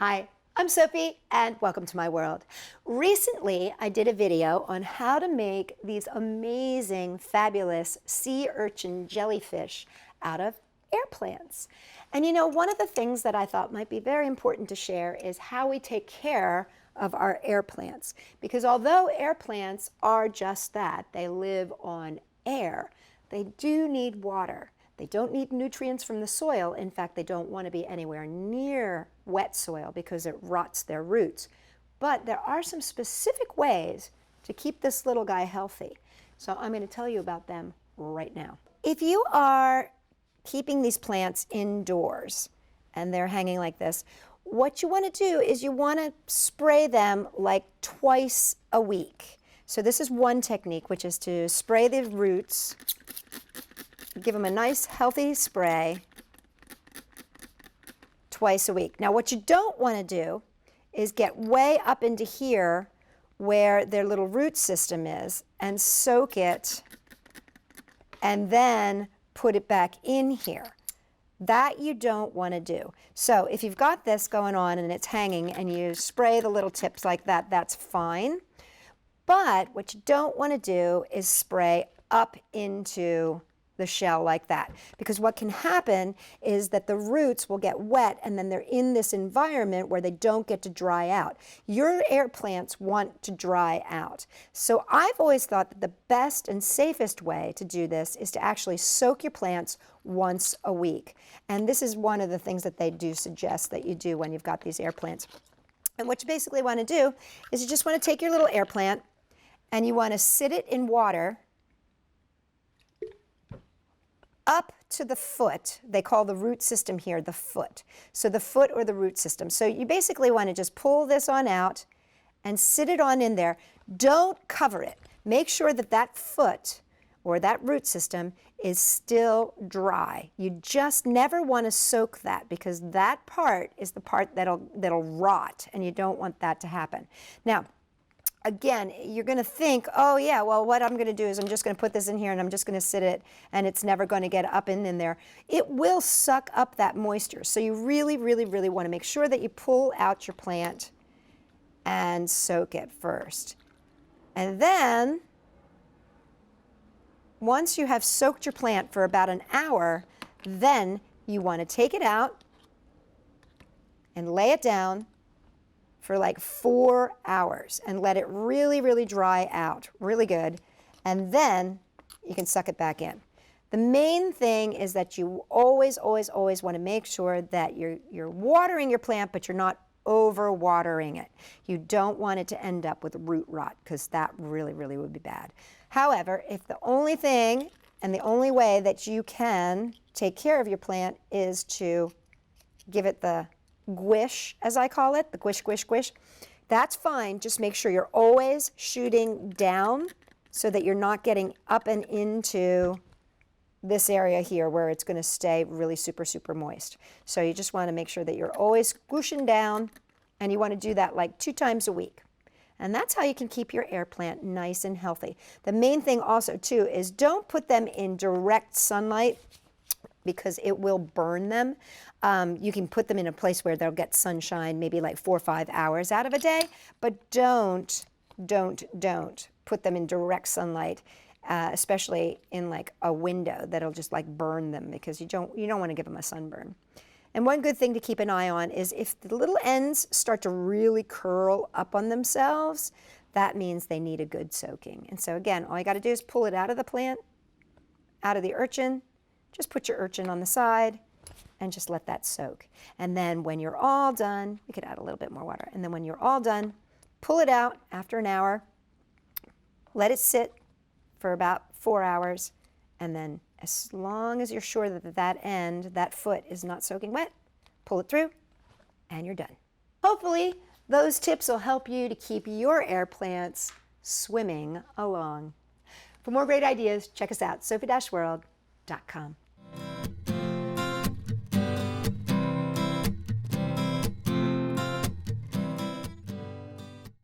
Hi, I'm Sophie and welcome to my world. Recently, I did a video on how to make these amazing, fabulous sea urchin jellyfish out of air plants. And you know, one of the things that I thought might be very important to share is how we take care of our air plants. Because although air plants are just that, they live on air, they do need water. They don't need nutrients from the soil. In fact, they don't want to be anywhere near wet soil because it rots their roots. But there are some specific ways to keep this little guy healthy. So I'm going to tell you about them right now. If you are keeping these plants indoors and they're hanging like this, what you want to do is you want to spray them like twice a week. So this is one technique, which is to spray the roots. Give them a nice healthy spray twice a week. Now what you don't want to do is get way up into here where their little root system is and soak it and then put it back in here. That you don't want to do. So if you've got this going on and it's hanging and you spray the little tips like that, that's fine. But what you don't want to do is spray up into the shell like that, because what can happen is that the roots will get wet and then they're in this environment where they don't get to dry out. Your air plants want to dry out. So I've always thought that the best and safest way to do this is to actually soak your plants once a week. And this is one of the things that they do suggest that you do when you've got these air plants. And what you basically want to do is you just want to take your little air plant and you want to sit it in water up to the foot. They call the root system here the foot. So the foot or the root system. So you basically want to just pull this on out and sit it on in there. Don't cover it. Make sure that that foot or that root system is still dry. You just never want to soak that because that part is the part that'll rot and you don't want that to happen. Now, again, you're going to think, oh yeah, well what I'm going to do is I'm just going to put this in here and I'm just going to sit it and it's never going to get up in there. It will suck up that moisture. So you really, really, really want to make sure that you pull out your plant and soak it first. And then, once you have soaked your plant for about an hour, then you want to take it out and lay it down for like 4 hours and let it really, really dry out, really good. And then you can suck it back in. The main thing is that you always, always, always want to make sure that you're watering your plant, but you're not over watering it. You don't want it to end up with root rot because that really, really would be bad. However, if the only thing and the only way that you can take care of your plant is to give it the squish, as I call it, the squish, squish, squish, that's fine. Just make sure you're always shooting down so that you're not getting up and into this area here where it's going to stay really super, super moist. So you just want to make sure that you're always squishing down, and you want to do that like 2 times a week. And that's how you can keep your air plant nice and healthy. The main thing also too is don't put them in direct sunlight because it will burn them. You can put them in a place where they'll get sunshine maybe like 4 or 5 hours out of a day, but don't put them in direct sunlight, especially in like a window that'll just like burn them because you don't want to give them a sunburn. And one good thing to keep an eye on is if the little ends start to really curl up on themselves, that means they need a good soaking. And so again, all you got to do is pull it out of the plant, out of the urchin. Just put your urchin on the side and just let that soak. And then when you're all done, you could add a little bit more water. And then when you're all done, pull it out after an hour, let it sit for about 4 hours, and then as long as you're sure that that end, that foot is not soaking wet, pull it through and you're done. Hopefully those tips will help you to keep your air plants swimming along. For more great ideas, check us out, Sophie-World.com.